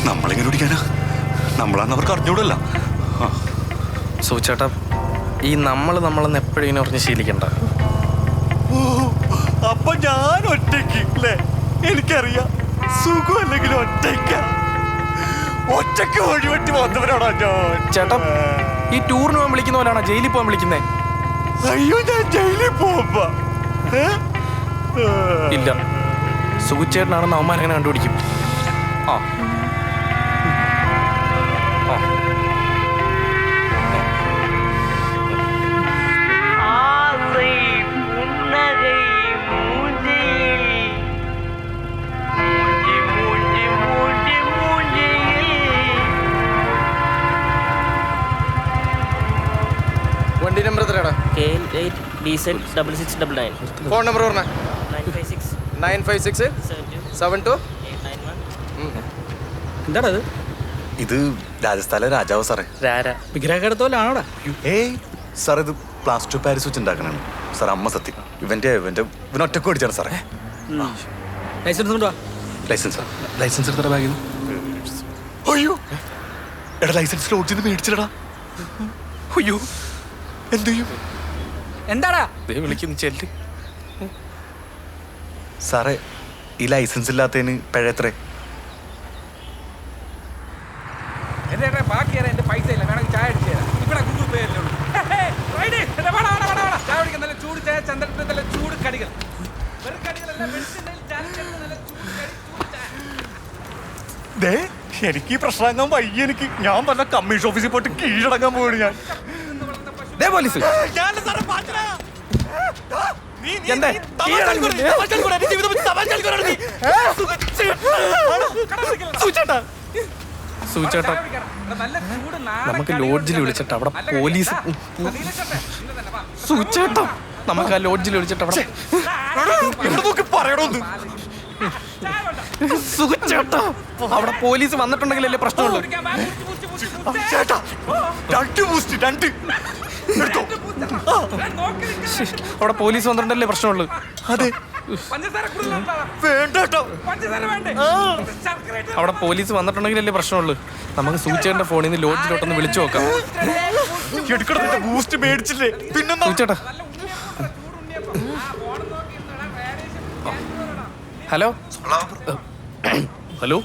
നമ്മളെങ്ങനെ ഓടിക്കാനാ? നമ്മളാന്ന് അവർക്ക് അറിഞ്ഞൂടല്ല. സൂചേട്ടാ, ഈ നമ്മളെന്ന് എപ്പോഴും പറഞ്ഞ് ശീലിക്കണ്ട. അപ്പൊ ഞാൻ ഒറ്റയ്ക്ക് അല്ലേ? എനിക്കറിയാം, സുഖം അല്ലെങ്കിൽ ഒറ്റയ്ക്ക് വഴിവെട്ടി വന്നവരാണോ ഞാൻ? ചേട്ടാ, ഈ ടൂറിന് പോകാൻ വിളിക്കുന്ന പോലാണോ ജയിലിൽ പോകാൻ വിളിക്കുന്നേ? അയ്യോ, ഞാൻ ജയിലിൽ പോകുമ്പോ ഇല്ല, സുഖച്ചേട്ടനാണെന്ന് അവന്മാരെങ്ങനെ കണ്ടുപിടിക്കും. ആ വണ്ടി നമ്പർ എത്രയാടാ? KL8BZ6699. ഫോൺ നമ്പർ പറഞ്ഞ 956 72. എന്താണത്? ഇത് രാജസ്ഥാനിലെ രാജാവ് സാറേ. വിഗ്രഹക്കടത്തോലാണോടാ? ഏയ് സാർ, ഇത് പ്ലാസ്റ്റർ പാരിസ് വെച്ച് ഉണ്ടാക്കണാണ് സാർ. അമ്മ സത്യം, ഇവനൊറ്റക്ക് ഓടിച്ചാണ് സാറേ. ലൈസൻസ് കൊണ്ടുവാ. ലൈസൻസ് എടുത്ത ബാഗിൽ. അയ്യോ എടാ, ലൈസൻസ് ലോഡ്ജിന്ന് മേടിച്ചില്ലടാ. അയ്യോ, എന്ത് ചെയ്യും? എന്താടാ വിളിക്കുന്നു ചെല്ല്. സാറേ, ഈ ലൈസൻസ് ഇല്ലാത്തതിന് പിഴ എത്രേ? ബാക്കി എന്റെ പൈസ ഇല്ല, വേണമെങ്കിൽ ചായ അടിച്ചു തരാം. ഇവിടെ ഗൂഗിൾ പേ അല്ലേ ഉള്ളൂ. ചായ കുടിക്കാൻ നല്ല ചൂട് ചായ, ചന്ദ്രന്റെ നല്ല ചൂട് കടികൾ. എനിക്ക് ഈ പ്രശ്നം വയ്യ. എനിക്ക് ഞാൻ പറഞ്ഞ കമ്മീഷൻ ഓഫീസിൽ പോയിട്ട് കീഴടങ്ങാൻ പോവാണ് ഞാൻ. പോലീസ് സൂചേട്ടാ, നമുക്ക് ലോഡ്ജിൽ വിളിച്ചിട്ട് അവിടെ പോലീസ്. സൂചേട്ടാ, നമുക്ക് ആ ലോഡ്ജിൽ വിളിച്ചിട്ട് അവിടെ പറയണോന്ന്. സുഖച്ചേട്ടാ, അവിടെ പോലീസ് വന്നിട്ടുണ്ടെങ്കിലല്ലേ പ്രശ്നമുള്ളൂ. ചേട്ടാ, 2 ബൂസ്റ്റ് 2 എടുത്തോ. അവിടെ പോലീസ് വന്നിട്ടുണ്ടല്ലേ പ്രശ്നമുള്ളൂ. അതെ, വേണ്ട കേട്ടോ. അവിടെ പോലീസ് വന്നിട്ടുണ്ടെങ്കിലല്ലേ പ്രശ്നമുള്ളൂ. നമുക്ക് സൂചേട്ടന്റെ ഫോണിൽ നിന്ന് ലോഡ്ജിലോട്ടൊന്ന് വിളിച്ചു നോക്കാം. ബൂസ്റ്റ് മേടിച്ചില്ലേ? പിന്നെ സൂചേട്ടാ, ഹലോ ഹലോ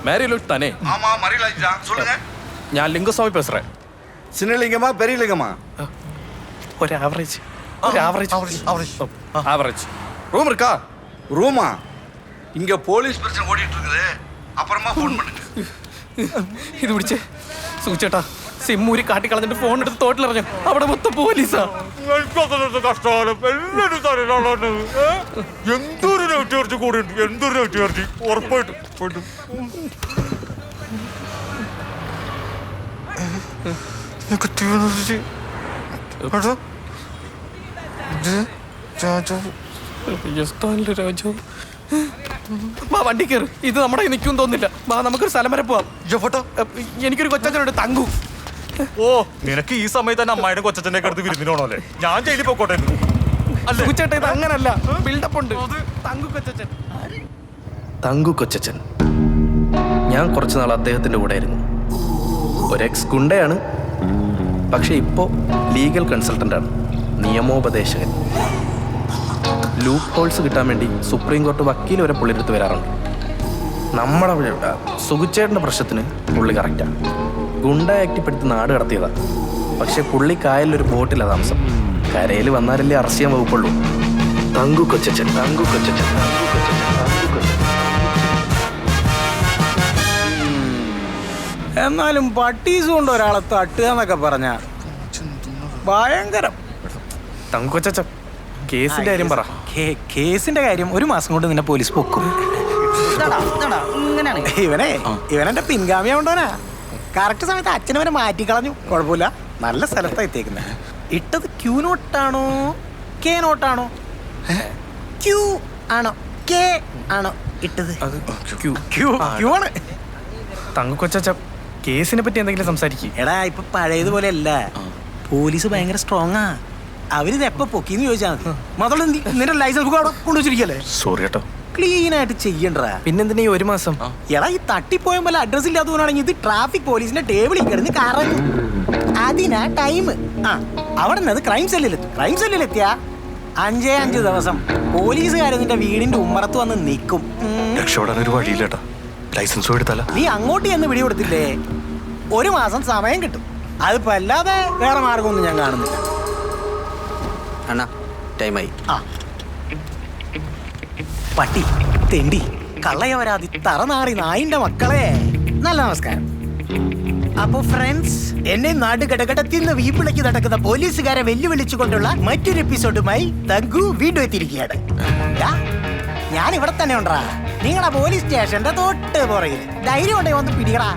மேரிலோ தானே? ஆமா, மரிலாஜ் தான். சொல்லுங்க. ഞാൻ ലിംഗസ്വാമി பேசுறேன். சின்னலிங்கமா பெரியலிங்கமா? ஒரு ஆவரேஜ் ரூம் இருக்கா? ரூமா? இங்க போலீஸ் பிரச்சனை ஓடிட்டு இருக்குது. அப்புறமா ஃபோன் பண்ணுங்க. ഇത് പിടിച്ചേ. സൂചേട്ടാ, സിമ്മൂരി കാട്ടിക്കളഞ്ഞിട്ട് ഫോൺ എടുത്ത് തോട്ടിലിറങ്ങി. അവിടെ മൊത്തം പോലീസാ. കഷ്ടകാലം എല്ലാവരും തരാണ്. എന്തൊരു നെറ്റ് കൂടി ഉണ്ട്, എന്തൊരു നെറ്റ് ഉറപ്പായിട്ടും. വണ്ടി കയറി. ഇത് നമ്മുടെ നിൽക്കും തോന്നില്ല. നമുക്കൊരു സ്ഥലം വരെ പോവാം. എനിക്കൊരു കൊച്ചനുണ്ട്, തങ്കു. ഓ, നിനക്ക് ഈ സമയത്ത് തന്നെ അമ്മായിയുടെ കൊച്ചനെ അടുത്ത് വിരുന്നിനോണോ അല്ലേ? ഞാൻ ജയിലിൽ പോയിക്കോട്ടെ. ചേട്ടാ, ഇത് അങ്ങനല്ല, ബിൽഡപ്പ് ഉണ്ട്. തങ്കു കൊച്ചൻ. ഞാൻ കുറച്ചു നാൾ അദ്ദേഹത്തിന്റെ കൂടെ ആയിരുന്നു. ഒരു എക്സ് ഗുണ്ടയാണ്, പക്ഷെ ഇപ്പോ ലീഗൽ കൺസൾട്ടന്റ് ആണ്, നിയമോപദേശകൻ. ലൂപ്പ് ഹോൾസ് കിട്ടാൻ വേണ്ടി സുപ്രീം കോർട്ട് വക്കീൽ വരെ പുള്ളിയെടുത്ത് വരാറുണ്ട്. നമ്മുടെ സുഖിച്ചേട്ടൻ്റെ പ്രശ്നത്തിന് പുള്ളി കറക്റ്റാണ്. ഗുണ്ട ആക്ടിപ്പെടുത്തി നാട് കടത്തിയതാ. പക്ഷെ പുള്ളി കായലിലൊരു ബോട്ടിലാണ് താമസം. കരയിൽ വന്നാലല്ലേ അറസ്റ്റ് ചെയ്യാൻ വകുപ്പുള്ളൂ. തങ്കു കൊച്ചൻ. എന്നാലും പട്ടീസ് കൊണ്ട് ഒരാളെ തട്ടുക എന്നൊക്കെ പറഞ്ഞ ഭയങ്കരം. തങ്കു കൊച്ചൻ, കേസിന്റെ കാര്യം പറ. കേസിന്റെ കാര്യം 1 മാസം കൊണ്ട് നിന്നെ പോലീസ് പൊക്കും. ഇവനെന്റെ പിൻഗാമിയ കൊണ്ടോനാ. കറക്റ്റ് സമയത്ത് അച്ഛനവനെ മാറ്റിക്കളഞ്ഞു. കുഴപ്പമില്ല, നല്ല സ്ഥലത്താ എത്തിയേക്കുന്നത്. ഇട്ടത് ക്യൂ നോട്ടാണോ കെ നോട്ടാണോ? ക്യൂ ആണോ കെ ആണോ ഇട്ടത്? ക്യൂ ആണ്. തങ്കക്കൊച്ച കേസിനെ പറ്റി എന്തെങ്കിലും സംസാരിക്കും. എടാ ഇപ്പൊ പഴയതുപോലെ അല്ല, പോലീസ് ഭയങ്കര സ്ട്രോങ്ങാ. അവരിത് എപ്പോ പൊക്കിന്ന് ചോദിച്ചാൽ മതി. മാത്രമല്ല നിന്റെ ലൈസൻസ് ബുക്ക് അവിടെ കൊണ്ടുവച്ചിരിക്കല്ലേ? സോറി കേട്ടോ. ക്ലീൻ ആയിട്ട് ചെയ്യണ്ടാ. പിന്നെന്തിനാ ഈ 1 മാസം? എടാ ഈ തട്ടിപ്പോയ പോലെ അഡ്രസ് ഇല്ലാത്തവനാണെങ്കിൽ ഇത് ട്രാഫിക് പോലീസിന്റെ ടേബിളിൽ കിടന്ന് കറങ്ങും. അതിനാ ടൈം. അവിടെ നിന്ന് ക്രൈം സെല്ലിലെത്തിയ 5 ദിവസം പോലീസുകാർ നിന്റെ വീടിന്റെ ഉമ്മറത്ത് വന്ന് നിൽക്കും. രക്ഷപ്പെടാൻ ഒരു വഴിയില്ലേട്ടാ. ലൈസൻസും എടുത്താല. നീ അങ്ങോട്ട് ചെന്ന് പിടി കൊടുത്തില്ലേ 1 മാസം സമയം കിട്ടും. അതിപ്പോ അല്ലാതെ വേറെ മാർഗമൊന്നും ഞാൻ കാണുന്നില്ല. അണ്ണാ ടൈമായി. പട്ടി, തെണ്ടി, കള്ളയവരാതി, തറനാറി നായിന്റെ മക്കളെ, നല്ല നമസ്കാരം. അപ്പൊ ഫ്രണ്ട്സ്, എന്നെ നാട് ഘടകടത്തിന്ന് വീപ്പിളക്കി നടക്കുന്ന പോലീസുകാരെ വെല്ലുവിളിച്ചുകൊണ്ടുള്ള മറ്റൊരു എപ്പിസോഡുമായി തങ്കു വീണ്ടും എത്തിയിരിക്കുകയാണ്. ഞാൻ ഇവിടെ തന്നെ ഉണ്ടാ, നിങ്ങളുടെ പോലീസ് സ്റ്റേഷന്റെ തൊട്ട് പുറകിൽ. ധൈര്യം ഉണ്ടെങ്കിൽ വന്ന് പിടിക്കടാ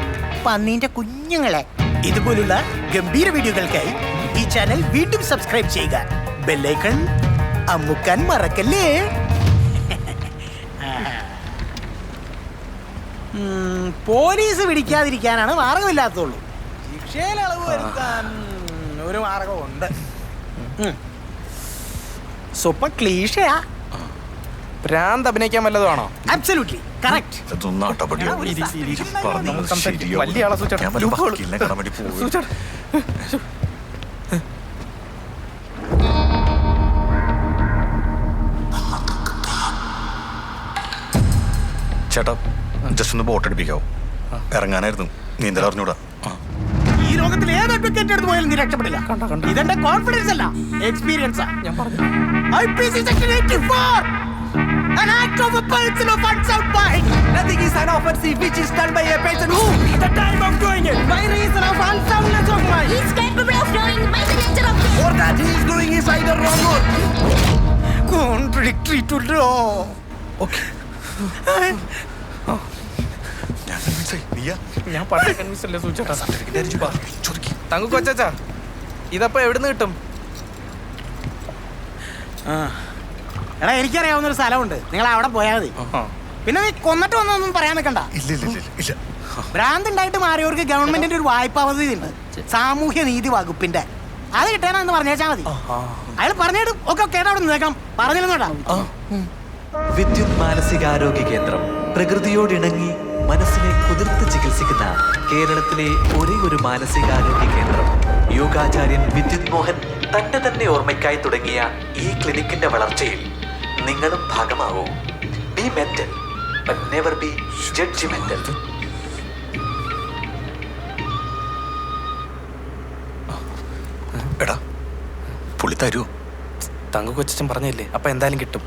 പന്നീന്റെ കുഞ്ഞുങ്ങളെ. ഇതുപോലുള്ള ഗംഭീര വീഡിയോകൾക്കായി ഈ ചാനൽ വീണ്ടും സബ്സ്ക്രൈബ് ചെയ്യുക. ബെല്ലൈക്കൺ അമുക്കാൻ മറക്കല്ലേ. പോലീസ് പിടിക്കാതിരിക്കാനാണ് മാർഗമില്ലാത്തതുള്ളൂ. ശിക്ഷയിൽ അളവ് വരുത്താൻ ഒരു മാർഗമുണ്ട്. സൂപ്പർ ക്ലീഷയാ. ഭ്രാന്ത് അഭിനയിക്കാൻ വല്ലതുമാണോ? Absolutely correct. വലിയ ആളെ സൂചിച്ചാ. ചേട്ടാ ജസ്റ്റ് ഒന്ന് ബോട്ട് അടിപ്പിക്കാവോ? ഇറങ്ങാനായിരുന്നു. നീന്തൽ അറിഞ്ഞൂടാ. ഈ ലോകത്തിൽ ഏത് അഡ്വക്കേറ്റ് എടുത്ത് പോയാലും നീ രക്ഷപ്പെടില്ല. ഇതെന്റെ കോൺഫിഡൻസ് അല്ല, എക്സ്പീരിയൻസാ. ഞാൻ പറഞ്ഞു IPC section 84. An act of a person of unsound mind. Nothing is an offensive which is done by a person who, at the time of doing it, by reason of unsoundness of mind, He is capable of knowing by the nature of things. or that he is doing is either wrong or contradictory to law. Okay. ഞാൻ പണ്ടേ convince അല്ലേ സൂചിച്ചാ. തങ്കക്കൊച്ചാ, ഇതപ്പോ എവിടുന്ന് കിട്ടും? എടാ എനിക്കറിയാവുന്ന ഒരു സ്ഥലമുണ്ട്, നിങ്ങൾ അവിടെ പോയാൽ മതി. പിന്നെ നീ കൊന്നിട്ട് വന്നൊന്നും പറയാൻ നിൽക്കണ്ട. ഇല്ല. ഭ്രാന്ത് ഉണ്ടായിട്ട് മാറിയവർക്ക് ഗവൺമെന്റിന്റെ ഒരു വായ്പാ പദ്ധതി ഉണ്ട്, സാമൂഹ്യ നീതി വകുപ്പിന്റെ. അത് കിട്ടാനാന്ന് പറഞ്ഞേച്ചാ മതി. അയാൾ പറഞ്ഞിട്ട് ഒക്കെ കേട്ടോ അവിടെ നിന്നേക്കാം. പറഞ്ഞിരുന്നോട്ടാ. വിദ്യുത് മാനസികാരോഗ്യ കേന്ദ്രം പ്രകൃതിയോടിണങ്ങി മനസ്സിനെ കുതിർത്ത് ചികിത്സിക്കുന്ന കേരളത്തിലെ ഒരേ ഒരു മാനസികാരോഗ്യ കേന്ദ്രം. യോഗാചാര്യൻ വിദ്യുത് മോഹൻ തന്റെ തന്നെ ഓർമ്മയ്ക്കായി തുടങ്ങിയ ഈ ക്ലിനിക്കിന്റെ വളർച്ചയിൽ നിങ്ങളും ഭാഗമാവൂ. Be mental but never be judgemental. എടാ പുള്ളി തരുമോ? തങ്കക്കൊച്ചൻ പറഞ്ഞില്ലേ, അപ്പൊ എന്തായാലും കിട്ടും.